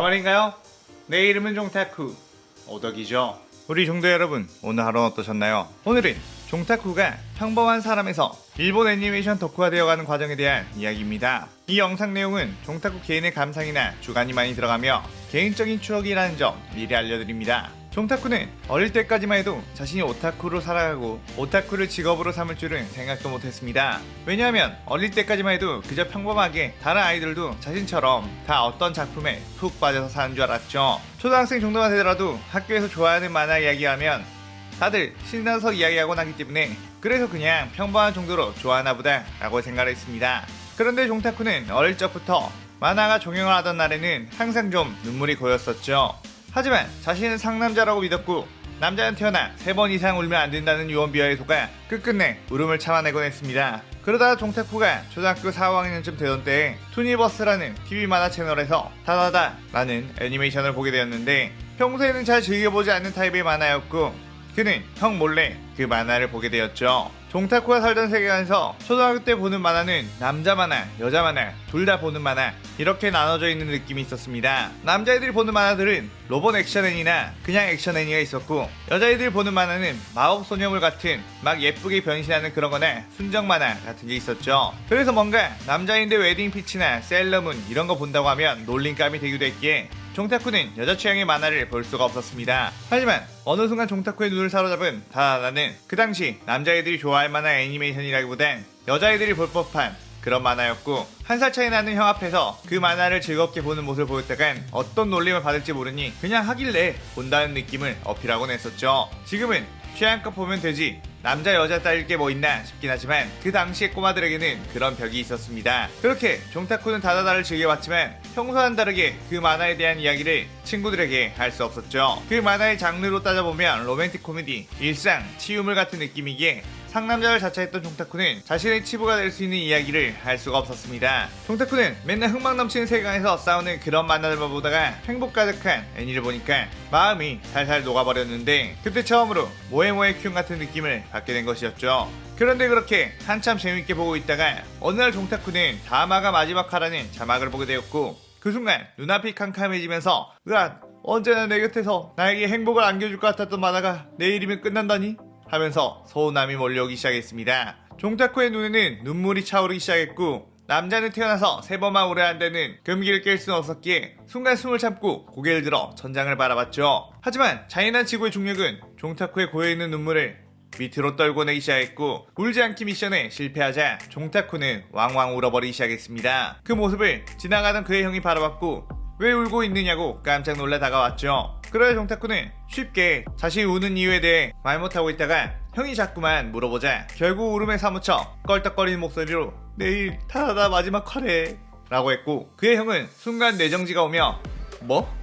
정말인가요? 내 이름은 종타쿠 오덕이죠. 우리 종도 여러분, 오늘 하루는 어떠셨나요? 오늘은 종타쿠가 평범한 사람에서 일본 애니메이션 덕후가 되어가는 과정에 대한 이야기입니다. 이 영상 내용은 종타쿠 개인의 감상이나 주관이 많이 들어가며 개인적인 추억이라는 점 미리 알려드립니다. 종타쿠는 어릴 때까지만 해도 자신이 오타쿠로 살아가고 오타쿠를 직업으로 삼을 줄은 생각도 못했습니다. 왜냐하면 어릴 때까지만 해도 그저 평범하게 다른 아이들도 자신처럼 다 어떤 작품에 푹 빠져서 사는 줄 알았죠. 초등학생 정도만 되더라도 학교에서 좋아하는 만화 이야기하면 다들 신나서 이야기하곤 하기 때문에 그래서 그냥 평범한 정도로 좋아하나 보다 라고 생각을 했습니다. 그런데 종타쿠는 어릴 적부터 만화가 종영을 하던 날에는 항상 좀 눈물이 고였었죠. 하지만 자신은 상남자라고 믿었고 남자는 태어나 3번 이상 울면 안 된다는 유언비어에 속아 끝끝내 울음을 참아내곤 했습니다. 그러다가 종타쿠가 초등학교 4학년쯤 되던 때에 투니버스라는 TV 만화 채널에서 다다다라는 애니메이션을 보게 되었는데 평소에는 잘 즐겨보지 않는 타입의 만화였고 그는 형 몰래 그 만화를 보게 되었죠. 종타쿠가 살던 세계관에서 초등학교 때 보는 만화는 남자 만화, 여자 만화 둘 다 보는 만화 이렇게 나눠져 있는 느낌이 있었습니다. 남자애들이 보는 만화들은 로봇 액션애니나 그냥 액션애니가 있었고 여자애들이 보는 만화는 마법소녀물 같은 막 예쁘게 변신하는 그런 거나 순정 만화 같은 게 있었죠. 그래서 뭔가 남자인데 웨딩피치나 세일러문 이런 거 본다고 하면 놀림감이 되기도 했기에 종타쿠는 여자 취향의 만화를 볼 수가 없었습니다. 하지만 어느 순간 종타쿠의 눈을 사로잡은 다다다는 그 당시 남자애들이 좋아할 만한 애니메이션이라기보단 여자애들이 볼 법한 그런 만화였고 한 살 차이 나는 형 앞에서 그 만화를 즐겁게 보는 모습을 보였다간 어떤 놀림을 받을지 모르니 그냥 하길래 본다는 느낌을 어필하곤 했었죠. 지금은 취향껏 보면 되지 남자 여자 따질 게 뭐 있나 싶긴 하지만 그 당시의 꼬마들에게는 그런 벽이 있었습니다. 그렇게 종타쿠는 다다다를 즐겨봤지만 평소와는 다르게 그 만화에 대한 이야기를 친구들에게 할 수 없었죠. 그 만화의 장르로 따져보면 로맨틱 코미디, 일상, 치유물 같은 느낌이기에 상남자를 자처했던 종타쿠는 자신의 치부가 될 수 있는 이야기를 할 수가 없었습니다. 종타쿠는 맨날 흥망 넘치는 세계관에서 싸우는 그런 만화들만 보다가 행복 가득한 애니를 보니까 마음이 살살 녹아버렸는데 그때 처음으로 모에모에 큐 같은 느낌을 받게 된 것이었죠. 그런데 그렇게 한참 재밌게 보고 있다가 어느 날 종타쿠는 다마가 마지막 화라는 자막을 보게 되었고 그 순간 눈앞이 캄캄해지면서 으악, 언제나 내 곁에서 나에게 행복을 안겨줄 것 같았던 만화가 내일이면 끝난다니? 하면서 서운함이 몰려오기 시작했습니다. 종타쿠의 눈에는 눈물이 차오르기 시작했고 남자는 태어나서 3번만 울어야 한다는 금기를 깰 수는 없었기에 순간 숨을 참고 고개를 들어 천장을 바라봤죠. 하지만 잔인한 지구의 중력은 종타쿠의 고여있는 눈물을 밑으로 떨궈내기 시작했고 울지 않기 미션에 실패하자 종타쿠는 왕왕 울어버리기 시작했습니다. 그 모습을 지나가던 그의 형이 바라봤고 왜 울고 있느냐고 깜짝 놀라 다가왔죠. 그러자 종타쿠는 쉽게 자신이 우는 이유에 대해 말 못하고 있다가 형이 자꾸만 물어보자 결국 울음에 사무쳐 껄떡거리는 목소리로 내일 타다다 마지막 화래 라고 했고 그의 형은 순간 내정지가 오며 뭐?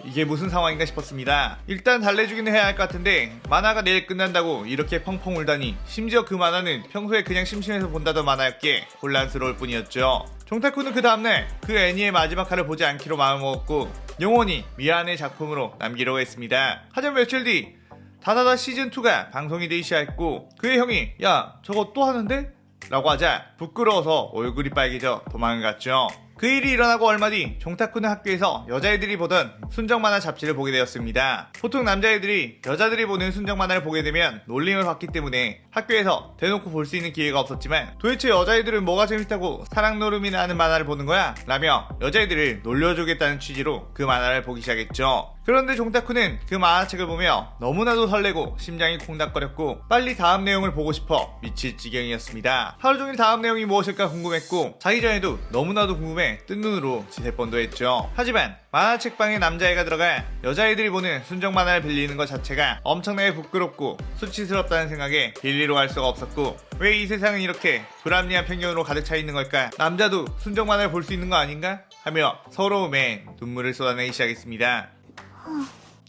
이게 무슨 상황인가 싶었습니다. 일단 달래주기는 해야 할 것 같은데 만화가 내일 끝난다고 이렇게 펑펑 울다니 심지어 그 만화는 평소에 그냥 심심해서 본다던 만화였기에 혼란스러울 뿐이었죠. 종타쿠는 그 다음날 그 애니의 마지막 화를 보지 않기로 마음먹었고 영원히 미안의 작품으로 남기려고 했습니다. 하지만 며칠 뒤 다다다 시즌2가 방송이 되기 시작했고 그의 형이 야 저거 또 하는데? 라고 하자 부끄러워서 얼굴이 빨개져 도망을 갔죠. 그 일이 일어나고 얼마 뒤 종타쿠는 학교에서 여자애들이 보던 순정 만화 잡지를 보게 되었습니다. 보통 남자애들이 여자들이 보는 순정 만화를 보게 되면 놀림을 받기 때문에 학교에서 대놓고 볼 수 있는 기회가 없었지만 도대체 여자애들은 뭐가 재밌다고 사랑노름이나 하는 만화를 보는 거야? 라며 여자애들을 놀려주겠다는 취지로 그 만화를 보기 시작했죠. 그런데 종타쿠는 그 만화책을 보며 너무나도 설레고 심장이 콩닥거렸고 빨리 다음 내용을 보고 싶어 미칠 지경이었습니다. 하루 종일 다음 내용이 무엇일까 궁금했고 자기 전에도 너무나도 궁금해 뜬 눈으로 지새번도 했죠. 하지만 만화책방에 남자애가 들어가 여자애들이 보는 순정 만화를 빌리는 것 자체가 엄청나게 부끄럽고 수치스럽다는 생각에 빌리러 갈 수가 없었고 왜 이 세상은 이렇게 불합리한 편견으로 가득 차 있는 걸까? 남자도 순정 만화를 볼 수 있는 거 아닌가? 하며 서러움에 눈물을 쏟아내기 시작했습니다.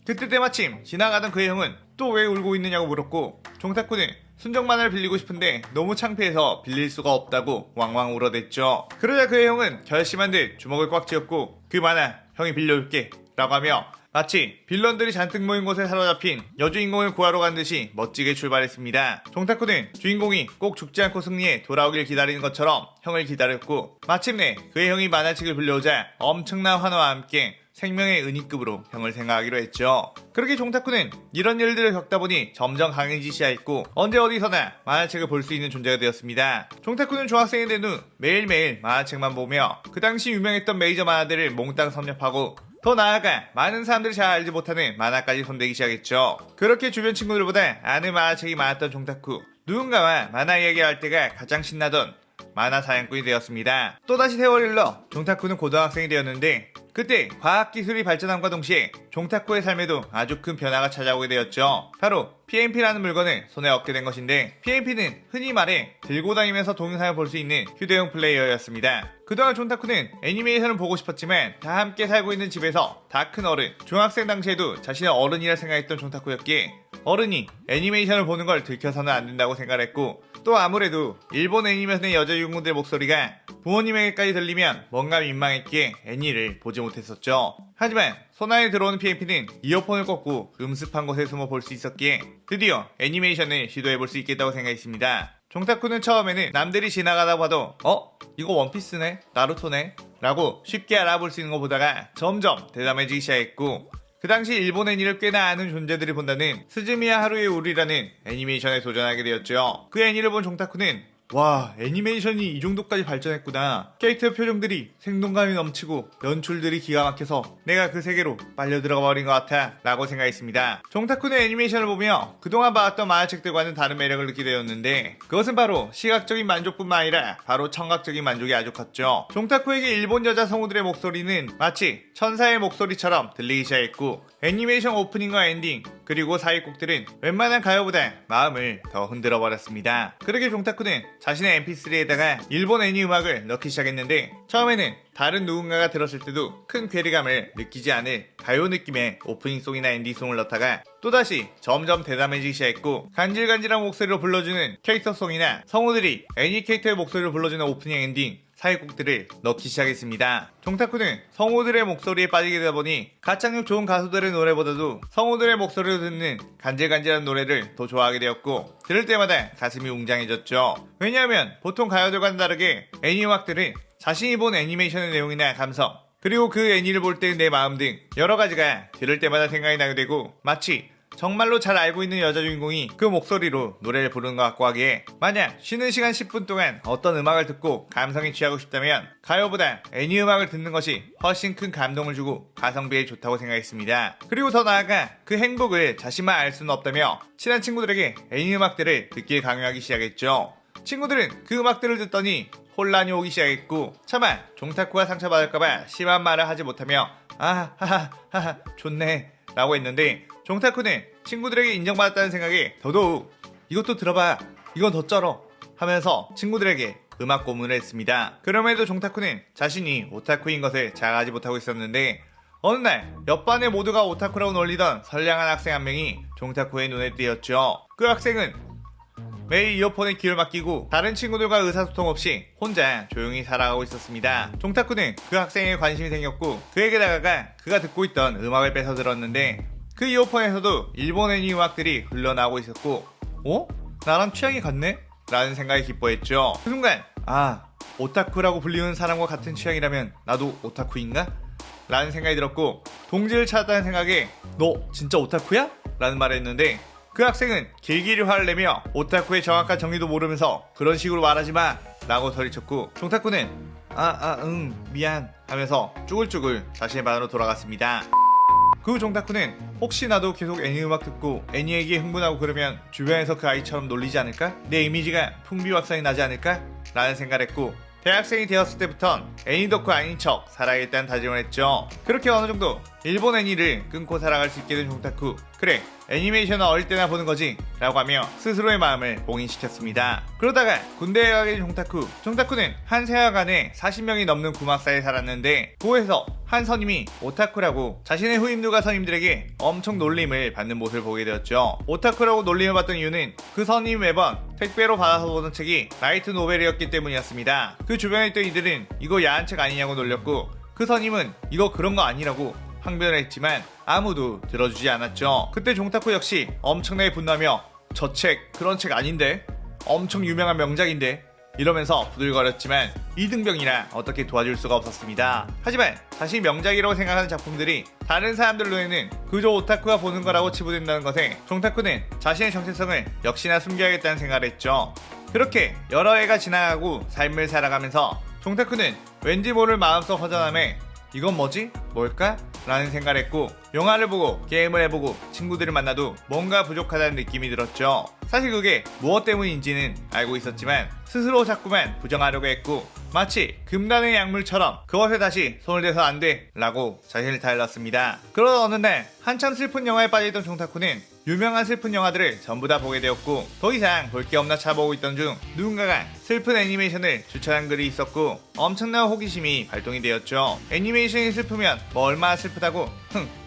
그때 때마침 지나가던 그의 형은 또 왜 울고 있느냐고 물었고 종타쿠는 순정 만화를 빌리고 싶은데 너무 창피해서 빌릴 수가 없다고 왕왕 울어댔죠. 그러자 그의 형은 결심한 듯 주먹을 꽉 쥐었고 그 만화 형이 빌려줄게 라고 하며 마치 빌런들이 잔뜩 모인 곳에 사로잡힌 여주인공을 구하러 간 듯이 멋지게 출발했습니다. 종타쿠는 주인공이 꼭 죽지 않고 승리해 돌아오길 기다리는 것처럼 형을 기다렸고 마침내 그의 형이 만화책을 빌려오자 엄청난 환호와 함께 생명의 은인급으로 형을 생각하기로 했죠. 그렇게 종타쿠는 이런 일들을 겪다 보니 점점 강해지기 시작했고 언제 어디서나 만화책을 볼 수 있는 존재가 되었습니다. 종타쿠는 중학생이 된 후 매일매일 만화책만 보며 그 당시 유명했던 메이저 만화들을 몽땅 섭렵하고 더 나아가 많은 사람들이 잘 알지 못하는 만화까지 손대기 시작했죠. 그렇게 주변 친구들보다 아는 만화책이 많았던 종타쿠. 누군가와 만화 이야기할 때가 가장 신나던 만화 사냥꾼이 되었습니다. 또다시 세월이 흘러 종타쿠는 고등학생이 되었는데 그때 과학기술이 발전함과 동시에 종타쿠의 삶에도 아주 큰 변화가 찾아오게 되었죠. 바로 PMP라는 물건을 손에 얻게 된 것인데 PMP는 흔히 말해 들고 다니면서 동영상을 볼 수 있는 휴대용 플레이어였습니다. 그동안 종타쿠는 애니메이션을 보고 싶었지만 다 함께 살고 있는 집에서 다 큰 어른, 중학생 당시에도 자신의 어른이라 생각했던 종타쿠였기에 어른이 애니메이션을 보는 걸 들켜서는 안 된다고 생각했고 또 아무래도 일본 애니메이션의 여자 주인공들의 목소리가 부모님에게까지 들리면 뭔가 민망했기에 애니를 보지 못했었죠. 하지만 손안에 들어오는 PMP는 이어폰을 꽂고 음습한 곳에 숨어 볼 수 있었기에 드디어 애니메이션을 시도해볼 수 있겠다고 생각했습니다. 종타쿠는 처음에는 남들이 지나가다 봐도 이거 원피스네? 나루토네? 라고 쉽게 알아볼 수 있는 거 보다가 점점 대담해지기 시작했고 그 당시 일본 애니를 꽤나 아는 존재들이 본다는 스즈미야 하루의 우리라는 애니메이션에 도전하게 되었죠. 그 애니를 본 종타쿠는 와, 애니메이션이 이 정도까지 발전했구나. 캐릭터 표정들이 생동감이 넘치고 연출들이 기가 막혀서 내가 그 세계로 빨려 들어가 버린 것 같아 라고 생각했습니다. 종타쿠는 애니메이션을 보며 그동안 봐왔던 만화책들과는 다른 매력을 느끼게 되었는데 그것은 바로 시각적인 만족뿐만 아니라 바로 청각적인 만족이 아주 컸죠. 종타쿠에게 일본 여자 성우들의 목소리는 마치 천사의 목소리처럼 들리기 시작했고 애니메이션 오프닝과 엔딩 그리고 사이곡들은 웬만한 가요보다 마음을 더 흔들어 버렸습니다. 그렇게 종타쿠는 자신의 mp3에다가 일본 애니 음악을 넣기 시작했는데 처음에는 다른 누군가가 들었을 때도 큰 괴리감을 느끼지 않을 가요 느낌의 오프닝송이나 엔딩송을 넣다가 또다시 점점 대담해지기 시작했고 간질간질한 목소리로 불러주는 캐릭터송이나 성우들이 애니 캐릭터의 목소리로 불러주는 오프닝 엔딩 사회곡들을 넣기 시작했습니다. 종타쿠는 성우들의 목소리에 빠지게 되다 보니 가창력 좋은 가수들의 노래보다도 성우들의 목소리를 듣는 간질간질한 노래를 더 좋아하게 되었고 들을 때마다 가슴이 웅장해졌죠. 왜냐하면 보통 가요들과는 다르게 애니 음악들은 자신이 본 애니메이션의 내용이나 감성 그리고 그 애니를 볼 때 내 마음 등 여러 가지가 들을 때마다 생각이 나게 되고 마치 정말로 잘 알고 있는 여자 주인공이 그 목소리로 노래를 부르는 것 같고 하기에 만약 쉬는 시간 10분 동안 어떤 음악을 듣고 감성에 취하고 싶다면 가요보다 애니 음악을 듣는 것이 훨씬 큰 감동을 주고 가성비에 좋다고 생각했습니다. 그리고 더 나아가 그 행복을 자신만 알 수는 없다며 친한 친구들에게 애니 음악들을 듣길 강요하기 시작했죠. 친구들은 그 음악들을 듣더니 혼란이 오기 시작했고 차마 종타쿠가 상처받을까봐 심한 말을 하지 못하며 하하하하 좋네 라고 했는데 종타쿠는 친구들에게 인정받았다는 생각에 더더욱 이것도 들어봐 이건 더 쩔어 하면서 친구들에게 음악 고문을 했습니다. 그럼에도 종타쿠는 자신이 오타쿠인 것을 자각하지 못하고 있었는데 어느 날 옆반의 모두가 오타쿠라고 놀리던 선량한 학생 한 명이 종타쿠의 눈에 띄었죠. 그 학생은 매일 이어폰에 귀를 맡기고 다른 친구들과 의사소통 없이 혼자 조용히 살아가고 있었습니다. 종타쿠는 그 학생에 관심이 생겼고 그에게 다가가 그가 듣고 있던 음악을 뺏어 들었는데 그 이어폰에서도 일본 애니 음악들이 흘러나오고 있었고 나랑 취향이 같네? 라는 생각에 기뻐했죠. 그 순간 오타쿠라고 불리는 사람과 같은 취향이라면 나도 오타쿠인가? 라는 생각이 들었고 동지를 찾았다는 생각에 너 진짜 오타쿠야? 라는 말을 했는데 그 학생은 길길이 화를 내며 오타쿠의 정확한 정의도 모르면서 그런 식으로 말하지마 라고 소리쳤고 종타쿠는 응 미안 하면서 쭈글쭈글 자신의 반으로 돌아갔습니다. 그 후 종타쿠는 혹시 나도 계속 애니 음악 듣고 애니 얘기에 흥분하고 그러면 주변에서 그 아이처럼 놀리지 않을까? 내 이미지가 풍비박산이 나지 않을까? 라는 생각을 했고 대학생이 되었을 때부턴 애니 덕후 아닌 척 살아야겠다는 다짐을 했죠. 그렇게 어느 정도 일본 애니를 끊고 살아갈 수 있게 된 종타쿠. 그래 애니메이션은 어릴 때나 보는 거지 라고 하며 스스로의 마음을 봉인시켰습니다. 그러다가 군대에 가게 된 종타쿠. 종타쿠는 한 세화간에 40명이 넘는 구막사에 살았는데 그곳에서 한 선임이 오타쿠라고 자신의 후임들과 선임들에게 엄청 놀림을 받는 모습을 보게 되었죠. 오타쿠라고 놀림을 받던 이유는 그 선임이 매번 택배로 받아서 보던 책이 라이트 노벨이었기 때문이었습니다. 그 주변에 있던 이들은 이거 야한 책 아니냐고 놀렸고 그 선임은 이거 그런 거 아니라고 항변을 했지만 아무도 들어주지 않았죠. 그때 종타쿠 역시 엄청나게 분노하며 저 책 그런 책 아닌데? 엄청 유명한 명작인데? 이러면서 부들거렸지만 이등병이라 어떻게 도와줄 수가 없었습니다. 하지만 자신이 명작이라고 생각하는 작품들이 다른 사람들 눈에는 그저 오타쿠가 보는 거라고 치부된다는 것에 종타쿠는 자신의 정체성을 역시나 숨겨야겠다는 생각을 했죠. 그렇게 여러 해가 지나가고 삶을 살아가면서 종타쿠는 왠지 모를 마음속 허전함에 이건 뭐지? 뭘까? 라는 생각을 했고 영화를 보고 게임을 해보고 친구들을 만나도 뭔가 부족하다는 느낌이 들었죠. 사실 그게 무엇 때문인지는 알고 있었지만 스스로 자꾸만 부정하려고 했고 마치 금단의 약물처럼 그것에 다시 손을 대서 안 돼 라고 자신을 타일렀습니다. 그러던 어느 날 한참 슬픈 영화에 빠져있던 종타쿠는 유명한 슬픈 영화들을 전부 다 보게 되었고 더 이상 볼 게 없나 차보고 있던 중 누군가가 슬픈 애니메이션을 추천한 글이 있었고 엄청난 호기심이 발동이 되었죠. 애니메이션이 슬프면 뭐 얼마나 슬프다고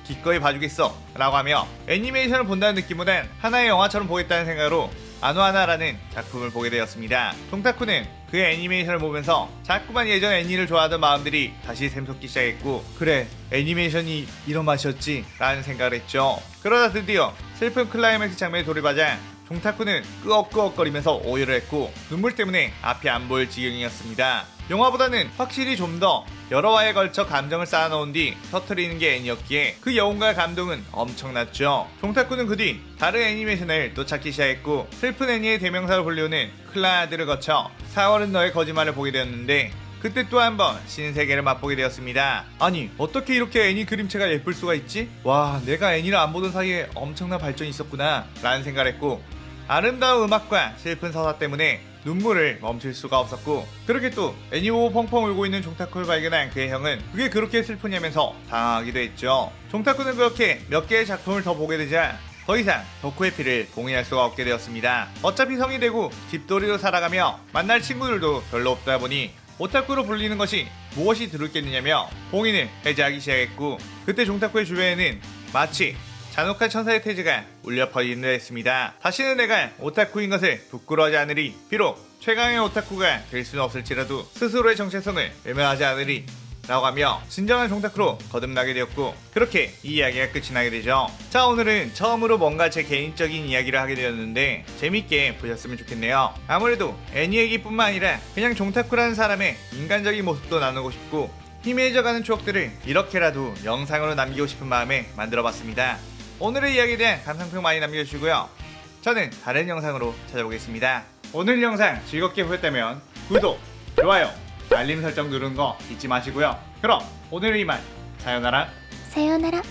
기꺼이 봐주겠어 라고 하며 애니메이션을 본다는 느낌보단 하나의 영화처럼 보겠다는 생각으로 아노하나라는 작품을 보게 되었습니다. 종타쿠는 그 애니메이션을 보면서 자꾸만 예전 애니를 좋아하던 마음들이 다시 샘솟기 시작했고 그래 애니메이션이 이런 맛이었지 라는 생각을 했죠. 그러다 드디어 슬픈 클라이맥스 장면에 돌입하자 종타쿠는 끄억끄억거리면서 오열을 했고 눈물 때문에 앞이 안 보일 지경이었습니다. 영화보다는 확실히 좀 더 여러 화에 걸쳐 감정을 쌓아놓은 뒤 터트리는 게 애니였기에 그 여운과 감동은 엄청났죠. 종타쿠는 그 뒤 다른 애니메이션을 또 찾기 시작했고 슬픈 애니의 대명사로 불리우는 클라나드를 거쳐 4월은 너의 거짓말을 보게 되었는데 그때 또 한 번 신세계를 맛보게 되었습니다. 아니 어떻게 이렇게 애니 그림체가 예쁠 수가 있지? 와 내가 애니를 안 보던 사이에 엄청난 발전이 있었구나 라는 생각을 했고 아름다운 음악과 슬픈 서사 때문에 눈물을 멈출 수가 없었고 그렇게 또 애니 보고 펑펑 울고 있는 종타쿠를 발견한 그의 형은 그게 그렇게 슬프냐면서 당황하기도 했죠. 종타쿠는 그렇게 몇 개의 작품을 더 보게 되자 더 이상 덕후의 피를 봉인할 수가 없게 되었습니다. 어차피 성이 되고 집돌이로 살아가며 만날 친구들도 별로 없다 보니 오타쿠로 불리는 것이 무엇이 들었겠느냐며 봉인을 해제하기 시작했고 그때 종타쿠의 주변에는 마치 잔혹한 천사의 태즈가 울려 퍼지는 했습니다. 다시는 내가 오타쿠인 것을 부끄러워하지 않으리 비록 최강의 오타쿠가 될 수는 없을지라도 스스로의 정체성을 외면하지 않으리 라고 하며 진정한 종타쿠로 거듭나게 되었고 그렇게 이 이야기가 끝이 나게 되죠. 자 오늘은 처음으로 뭔가 제 개인적인 이야기를 하게 되었는데 재밌게 보셨으면 좋겠네요. 아무래도 애니 얘기뿐만 아니라 그냥 종타쿠라는 사람의 인간적인 모습도 나누고 싶고 희미해져가는 추억들을 이렇게라도 영상으로 남기고 싶은 마음에 만들어봤습니다. 오늘의 이야기에 대한 감상평 많이 남겨주시고요. 저는 다른 영상으로 찾아오겠습니다. 오늘 영상 즐겁게 보셨다면 구독, 좋아요, 알림 설정 누르는 거 잊지 마시고요. 그럼 오늘은 이만 사요나라.さようなら。